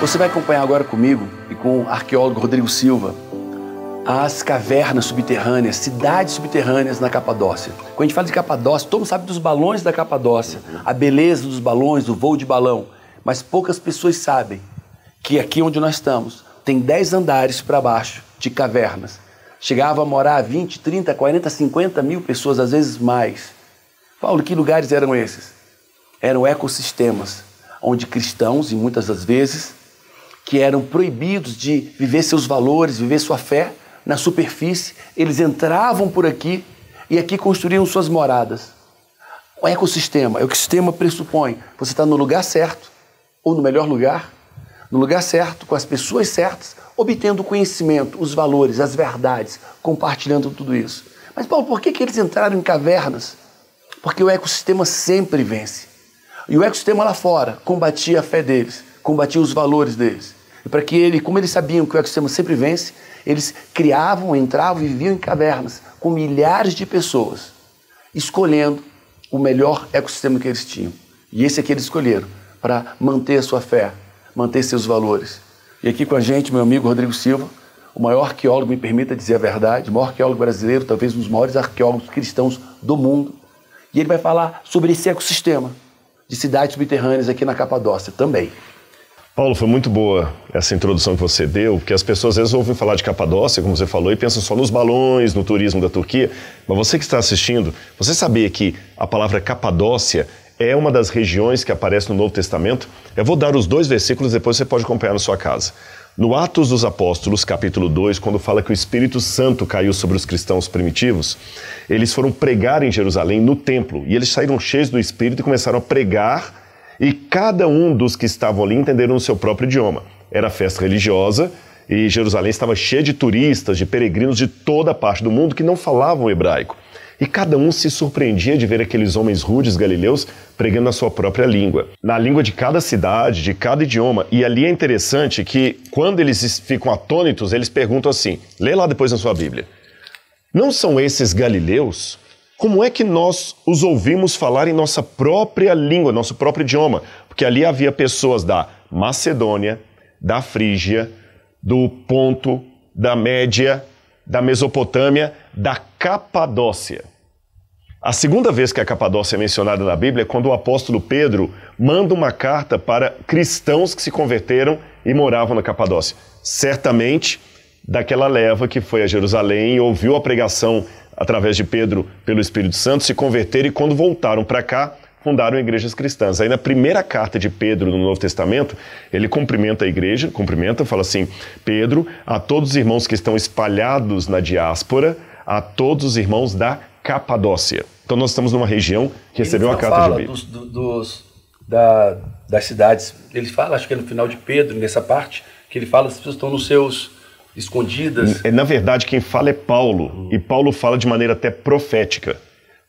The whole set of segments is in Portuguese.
Você vai acompanhar agora comigo e com o arqueólogo Rodrigo Silva as cavernas subterrâneas, cidades subterrâneas na Capadócia. Quando a gente fala de Capadócia, todo mundo sabe dos balões da Capadócia, a beleza dos balões, do voo de balão, mas poucas pessoas sabem que aqui onde nós estamos tem 10 andares para baixo de cavernas. Chegava a morar 20, 30, 40, 50 mil pessoas, às vezes mais. Paulo, que lugares eram esses? Eram ecossistemas onde cristãos, e muitas das vezes, que eram proibidos de viver seus valores, viver sua fé na superfície, eles entravam por aqui e aqui construíam suas moradas. O ecossistema pressupõe você estar no lugar certo, ou no melhor lugar, no lugar certo, com as pessoas certas, obtendo o conhecimento, os valores, as verdades, compartilhando tudo isso. Mas, Paulo, por que eles entraram em cavernas? Porque o ecossistema sempre vence. E o ecossistema lá fora combatia a fé deles, combatia os valores deles. E para que como eles sabiam que o ecossistema sempre vence, eles criavam, entravam e viviam em cavernas com milhares de pessoas, escolhendo o melhor ecossistema que eles tinham. E esse aqui eles escolheram para manter a sua fé, manter seus valores. E aqui com a gente, meu amigo Rodrigo Silva, o maior arqueólogo, me permita dizer a verdade, o maior arqueólogo brasileiro, talvez um dos maiores arqueólogos cristãos do mundo. E ele vai falar sobre esse ecossistema de cidades subterrâneas aqui na Capadócia também. Paulo, foi muito boa essa introdução que você deu, porque as pessoas às vezes ouvem falar de Capadócia, como você falou, e pensam só nos balões, no turismo da Turquia. Mas você que está assistindo, você sabia que a palavra Capadócia é uma das regiões que aparece no Novo Testamento? Eu vou dar os 2 versículos, depois você pode acompanhar na sua casa. No Atos dos Apóstolos, capítulo 2, quando fala que o Espírito Santo caiu sobre os cristãos primitivos, eles foram pregar em Jerusalém, no templo, e eles saíram cheios do Espírito e começaram a pregar. E cada um dos que estavam ali entenderam o seu próprio idioma. Era festa religiosa e Jerusalém estava cheia de turistas, de peregrinos de toda a parte do mundo que não falavam hebraico. E cada um se surpreendia de ver aqueles homens rudes galileus pregando na sua própria língua. Na língua de cada cidade, de cada idioma. E ali é interessante que quando eles ficam atônitos, eles perguntam assim, lê lá depois na sua Bíblia. Não são esses galileus? Como é que nós os ouvimos falar em nossa própria língua, nosso próprio idioma? Porque ali havia pessoas da Macedônia, da Frígia, do Ponto, da Média, da Mesopotâmia, da Capadócia. A segunda vez que a Capadócia é mencionada na Bíblia é quando o apóstolo Pedro manda uma carta para cristãos que se converteram e moravam na Capadócia. Certamente daquela leva que foi a Jerusalém e ouviu a pregação através de Pedro pelo Espírito Santo, se converteram e quando voltaram para cá, fundaram igrejas cristãs. Aí na primeira carta de Pedro no Novo Testamento, ele cumprimenta a igreja, fala assim, Pedro, a todos os irmãos que estão espalhados na diáspora, a todos os irmãos da Capadócia. Então nós estamos numa região que recebeu a carta de Pedro. Das cidades, ele fala, acho que é no final de Pedro, nessa parte, que ele fala que as pessoas estão nos seus escondidas. Na verdade, quem fala é Paulo, e Paulo fala de maneira até profética,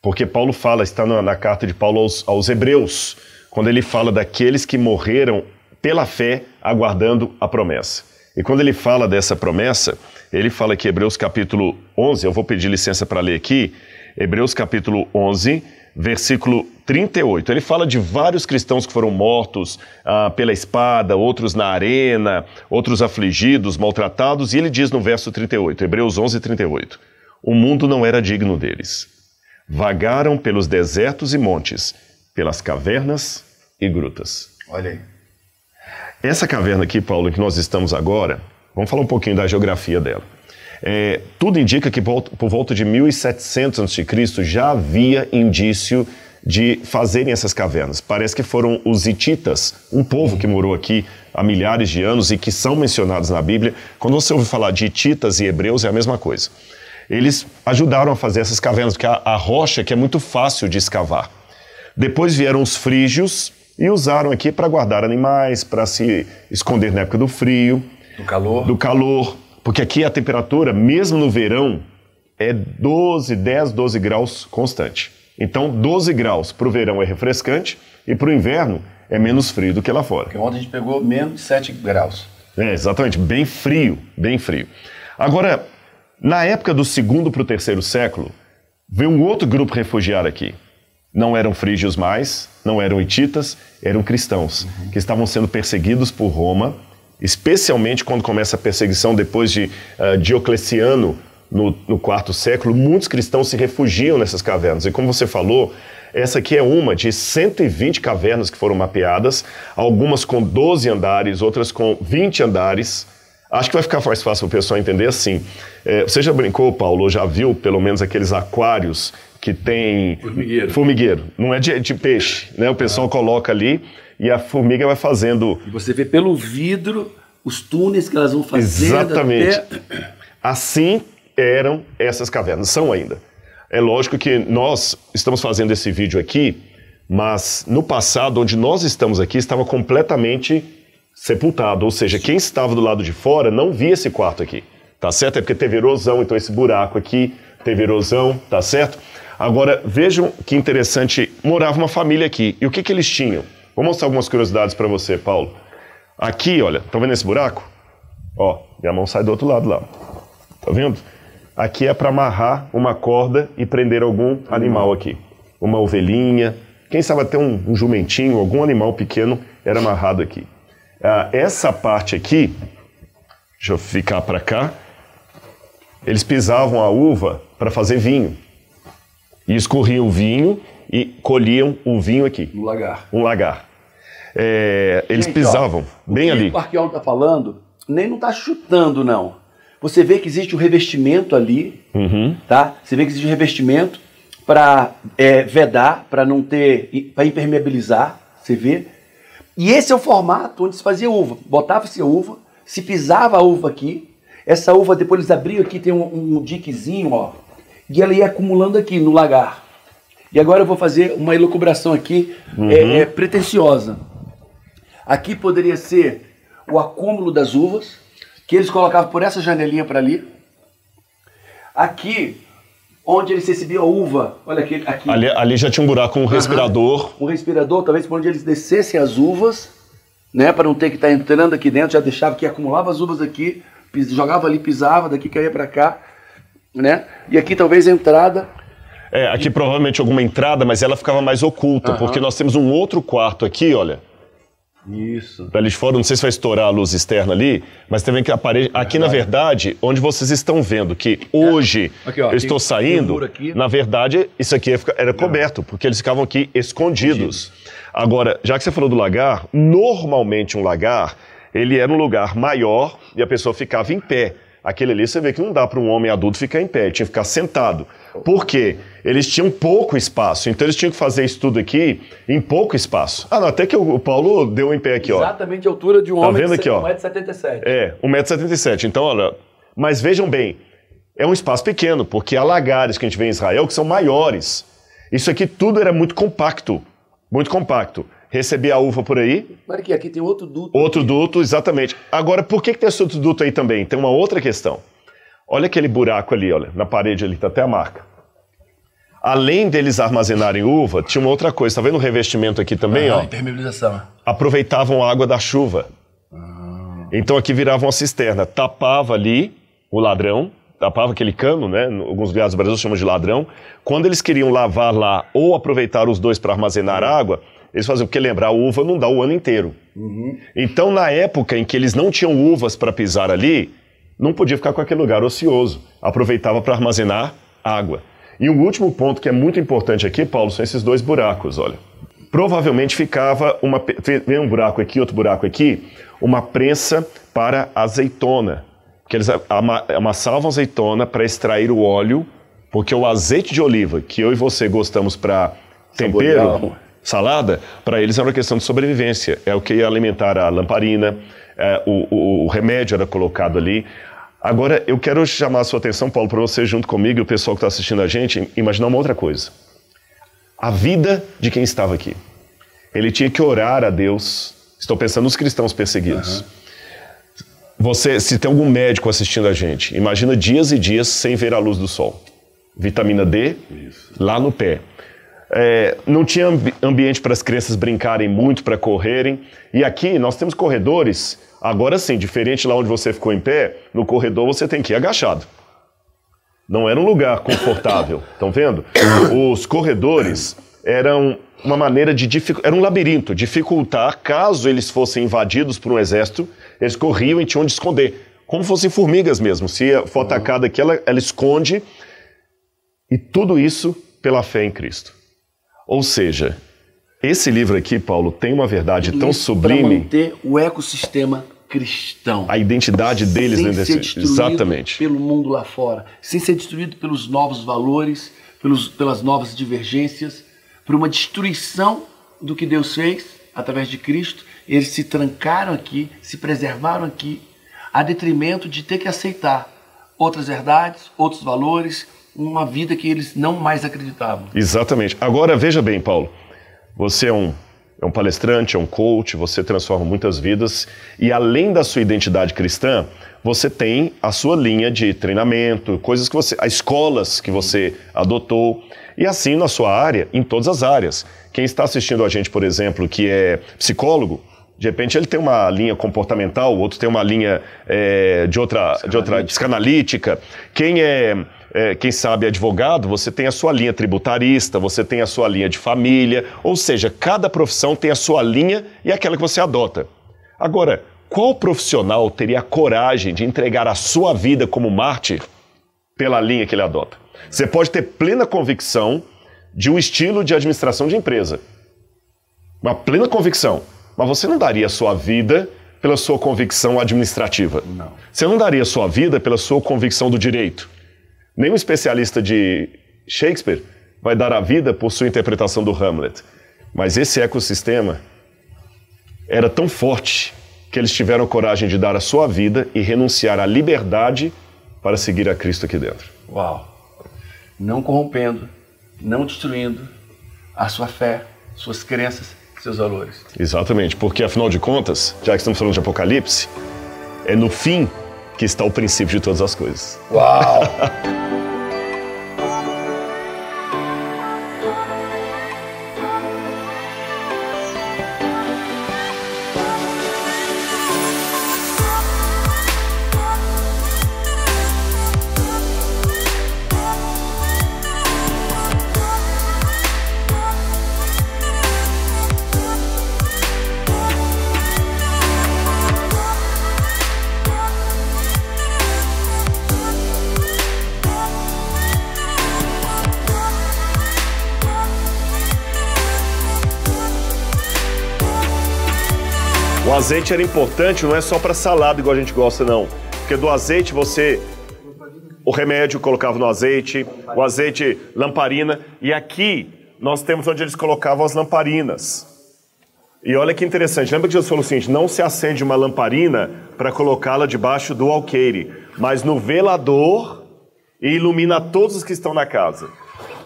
porque Paulo fala, está na carta de Paulo aos Hebreus, quando ele fala daqueles que morreram pela fé, aguardando a promessa. E quando ele fala dessa promessa, ele fala que Hebreus capítulo 11, eu vou pedir licença para ler aqui, Hebreus capítulo 11, versículo 38. Ele fala de vários cristãos que foram mortos pela espada, outros na arena, outros afligidos, maltratados, e ele diz no verso 38, Hebreus 11, 38, o mundo não era digno deles. Vagaram pelos desertos e montes, pelas cavernas e grutas. Olha aí. Essa caverna aqui, Paulo, em que nós estamos agora, vamos falar um pouquinho da geografia dela. Tudo indica que por volta de 1700 a.C. já havia indício de fazerem essas cavernas. Parece que foram os hititas, um povo que morou aqui há milhares de anos e que são mencionados na Bíblia. Quando você ouve falar de hititas e hebreus, é a mesma coisa. eles ajudaram a fazer essas cavernas, porque a rocha que é muito fácil de escavar. Depois vieram os frígios e usaram aqui para guardar animais, para se esconder na época do frio. Do calor. Porque aqui a temperatura, mesmo no verão, é 10, 12 graus constante. Então, 12 graus para o verão é refrescante e para o inverno é menos frio do que lá fora. Porque ontem a gente pegou menos 7 graus. Exatamente, bem frio, bem frio. Agora, na época do segundo para o terceiro século, veio um outro grupo refugiado aqui. Não eram frígios mais, não eram hititas, eram cristãos, que estavam sendo perseguidos por Roma, especialmente quando começa a perseguição depois de Diocleciano, no quarto século, muitos cristãos se refugiam nessas cavernas. E como você falou, essa aqui é uma de 120 cavernas que foram mapeadas, algumas com 12 andares, outras com 20 andares. Acho que vai ficar mais fácil para o pessoal entender assim. Você já brincou, Paulo, ou já viu pelo menos aqueles aquários que tem... Formigueiro. Não é de peixe, né? O pessoal coloca ali e a formiga vai fazendo... E você vê pelo vidro os túneis que elas vão fazendo. Exatamente. Assim eram essas cavernas, são ainda. É lógico que nós estamos fazendo esse vídeo aqui, mas no passado, onde nós estamos aqui, estava completamente sepultado. Ou seja, quem estava do lado de fora não via esse quarto aqui. Tá certo? É porque teve erosão, então esse buraco aqui teve erosão, tá certo? Agora, vejam que interessante, morava uma família aqui. E o que eles tinham? Vou mostrar algumas curiosidades para você, Paulo. Aqui, olha, tá vendo esse buraco? Ó, minha mão sai do outro lado lá. Tá vendo? Aqui é para amarrar uma corda e prender algum animal aqui. Uma ovelhinha, quem sabe até um jumentinho, algum animal pequeno era amarrado aqui. Essa parte aqui, deixa eu ficar para cá, eles pisavam a uva para fazer vinho. E escorriam o vinho e colhiam o vinho aqui. No lagar. Um lagar. Eles pisavam bem ali. O arqueólogo está falando, nem não está chutando, não. Você vê que existe um revestimento ali, tá? Você vê que existe um revestimento para vedar, para não ter, para impermeabilizar, você vê. E esse é o formato onde se fazia uva. Botava-se a uva, se pisava a uva aqui, essa uva depois eles abriam aqui, tem um diquezinho, ó, e ela ia acumulando aqui no lagar. E agora eu vou fazer uma elucubração aqui, pretensiosa. Aqui poderia ser o acúmulo das uvas, que eles colocavam por essa janelinha para ali. Aqui, onde eles recebiam a uva, olha aqui. Ali já tinha um buraco, um respirador. Um respirador, talvez por onde eles descessem as uvas, né, para não ter que estar entrando aqui dentro, já deixava que acumulava as uvas aqui, jogava ali, pisava, daqui caía para cá, né? E aqui talvez a entrada... Aqui provavelmente alguma entrada, mas ela ficava mais oculta, porque nós temos um outro quarto aqui, olha. Isso. Ali de fora, não sei se vai estourar a luz externa ali, mas também que a parede... Aqui, na verdade, onde vocês estão vendo que hoje aqui, ó, eu estou saindo, na verdade, isso aqui era coberto, porque eles ficavam aqui escondidos. Agora, já que você falou do lagar, normalmente um lagar, ele era um lugar maior e a pessoa ficava em pé. Aquele ali você vê que não dá para um homem adulto ficar em pé, ele tinha que ficar sentado. Por quê? Eles tinham pouco espaço, então eles tinham que fazer isso tudo aqui em pouco espaço. Não, até que o Paulo deu em pé aqui, ó. Exatamente a altura de um homem vendo aqui, ó? 1,77 m. 1,77 m. Então, olha, mas vejam bem, é um espaço pequeno, porque há lagares que a gente vê em Israel que são maiores. Isso aqui tudo era muito compacto, muito compacto. Recebia a uva por aí. Olha aqui tem outro duto. Outro duto, exatamente. Agora, por que tem esse outro duto aí também? Tem uma outra questão. Olha aquele buraco ali, olha, na parede ali, tá até a marca. Além deles armazenarem uva, tinha uma outra coisa. Tá vendo o revestimento aqui também, ó? Impermeabilização. Aproveitavam a água da chuva. Então aqui virava uma cisterna. Tapava ali o ladrão, tapava aquele cano, né? Alguns lugares do Brasil chamam de ladrão. Quando eles queriam lavar lá ou aproveitar os dois para armazenar água, eles faziam, porque lembrar, a uva não dá o ano inteiro. Então, na época em que eles não tinham uvas para pisar ali, não podia ficar com aquele lugar ocioso. Aproveitava para armazenar água. E um último ponto que é muito importante aqui, Paulo, são esses dois buracos, olha. Provavelmente ficava vem um buraco aqui, outro buraco aqui, uma prensa para azeitona. Porque eles amassavam azeitona para extrair o óleo, porque o azeite de oliva, que eu e você gostamos para tempero, salada, para eles era uma questão de sobrevivência. É o que ia alimentar a lamparina, o remédio era colocado ali. Agora, eu quero chamar a sua atenção, Paulo, para você, junto comigo e o pessoal que está assistindo a gente, imaginar uma outra coisa. A vida de quem estava aqui. Ele tinha que orar a Deus. Estou pensando nos cristãos perseguidos. Você, se tem algum médico assistindo a gente, imagina dias e dias sem ver a luz do sol. Vitamina D, lá no pé. Não tinha ambiente para as crianças brincarem muito, para correrem. E aqui nós temos corredores, agora sim, diferente lá onde você ficou em pé, no corredor você tem que ir agachado. Não era um lugar confortável, estão vendo? Os corredores eram uma maneira de era um labirinto, dificultar, caso eles fossem invadidos por um exército, eles corriam e tinham de esconder, como fossem formigas mesmo. Se for atacada aqui, ela esconde, e tudo isso pela fé em Cristo. Ou seja, esse livro aqui, Paulo, tem uma verdade tão sublime. Para manter o ecossistema cristão. A identidade deles sem dentro ser desse... destruído Exatamente. pelo mundo lá fora, sem ser destruído pelos novos valores, pelas novas divergências, por uma destruição do que Deus fez através de Cristo. Eles se trancaram aqui, se preservaram aqui, a detrimento de ter que aceitar outras verdades, outros valores, uma vida que eles não mais acreditavam. Exatamente. Agora, veja bem, Paulo, você é um palestrante, é um coach, você transforma muitas vidas, e além da sua identidade cristã, você tem a sua linha de treinamento, coisas que você, as escolas que você adotou, e assim na sua área, em todas as áreas. Quem está assistindo a gente, por exemplo, que é psicólogo, de repente ele tem uma linha comportamental, outro tem uma linha de outra psicanalítica. Quem sabe advogado, você tem a sua linha tributarista, você tem a sua linha de família, ou seja, cada profissão tem a sua linha e aquela que você adota. Agora, qual profissional teria a coragem de entregar a sua vida como mártir pela linha que ele adota? Você pode ter plena convicção de um estilo de administração de empresa, uma plena convicção, mas você não daria a sua vida pela sua convicção administrativa. Não. Você não daria a sua vida pela sua convicção do direito. Nenhum especialista de Shakespeare vai dar a vida por sua interpretação do Hamlet. Mas esse ecossistema era tão forte que eles tiveram coragem de dar a sua vida e renunciar à liberdade para seguir a Cristo aqui dentro. Uau! Não corrompendo, não destruindo a sua fé, suas crenças, seus valores. Exatamente, porque afinal de contas, já que estamos falando de Apocalipse, é no fim que está o princípio de todas as coisas. Uau! O azeite era importante, não é só para salada igual a gente gosta, não. Porque do azeite o remédio colocava no azeite, o azeite lamparina, e aqui nós temos onde eles colocavam as lamparinas. E olha que interessante, lembra que Jesus falou o seguinte, não se acende uma lamparina para colocá-la debaixo do alqueire, mas no velador e ilumina todos os que estão na casa.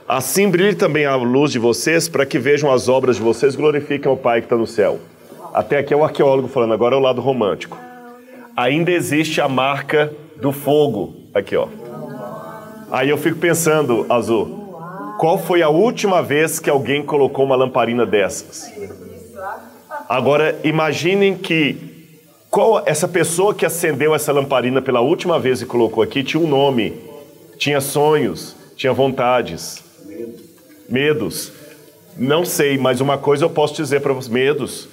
Assim brilhe também a luz de vocês, para que vejam as obras de vocês e glorifiquem o Pai que está no céu. Até aqui é o arqueólogo falando, agora é o lado romântico. Ainda existe a marca do fogo, aqui ó. Aí eu fico pensando, Azul, qual foi a última vez que alguém colocou uma lamparina dessas? Agora imaginem que essa pessoa que acendeu essa lamparina pela última vez e colocou aqui tinha um nome, tinha sonhos, tinha vontades, medos. Não sei, mas uma coisa eu posso dizer para vocês, medos.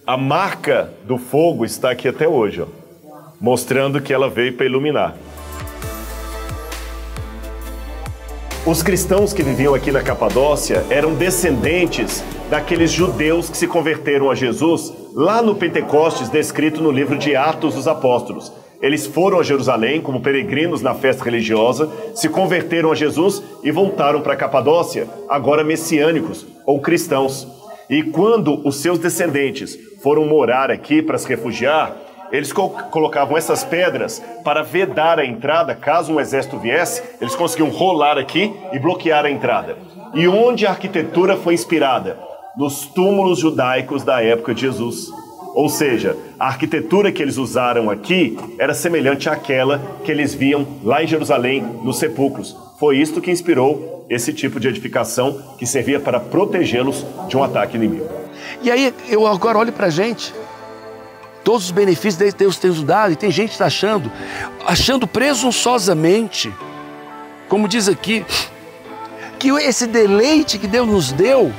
A marca do fogo está aqui até hoje, ó, mostrando que ela veio para iluminar. Os cristãos que viviam aqui na Capadócia eram descendentes daqueles judeus que se converteram a Jesus lá no Pentecostes, descrito no livro de Atos dos Apóstolos. Eles foram a Jerusalém como peregrinos na festa religiosa, se converteram a Jesus e voltaram para a Capadócia, agora messiânicos ou cristãos. E quando os seus descendentes foram morar aqui para se refugiar, Eles colocavam essas pedras para vedar a entrada. Caso um exército viesse, eles conseguiam rolar aqui e bloquear a entrada. E onde a arquitetura foi inspirada? Nos túmulos judaicos da época de Jesus. Ou seja, a arquitetura que eles usaram aqui era semelhante àquela que eles viam lá em Jerusalém, nos sepulcros. Foi isto que inspirou esse tipo de edificação que servia para protegê-los de um ataque inimigo. E aí, eu agora olho pra gente, todos os benefícios que Deus tem nos dado, e tem gente que está achando presunçosamente, como diz aqui, que esse deleite que Deus nos deu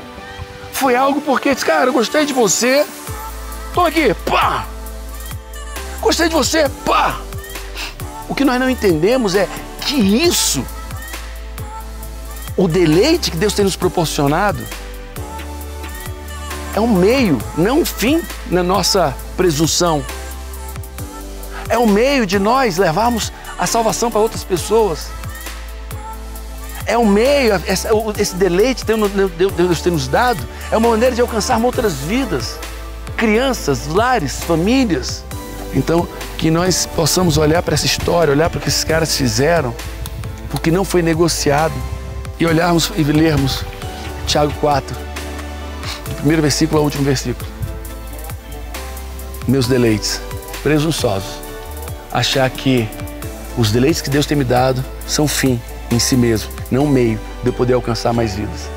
foi algo porque diz, cara, eu gostei de você, toma aqui, pá! Gostei de você, pá! O que nós não entendemos é que isso, o deleite que Deus tem nos proporcionado, é um meio, não um fim na nossa presunção. É um meio de nós levarmos a salvação para outras pessoas. É um meio, esse deleite que Deus tem nos dado, é uma maneira de alcançarmos outras vidas. Crianças, lares, famílias. Então, que nós possamos olhar para essa história, olhar para o que esses caras fizeram, porque não foi negociado, e olharmos e lermos Tiago 4, do primeiro versículo ao último versículo. Meus deleites, presunçosos, achar que os deleites que Deus tem me dado são fim em si mesmo, não meio de eu poder alcançar mais vidas.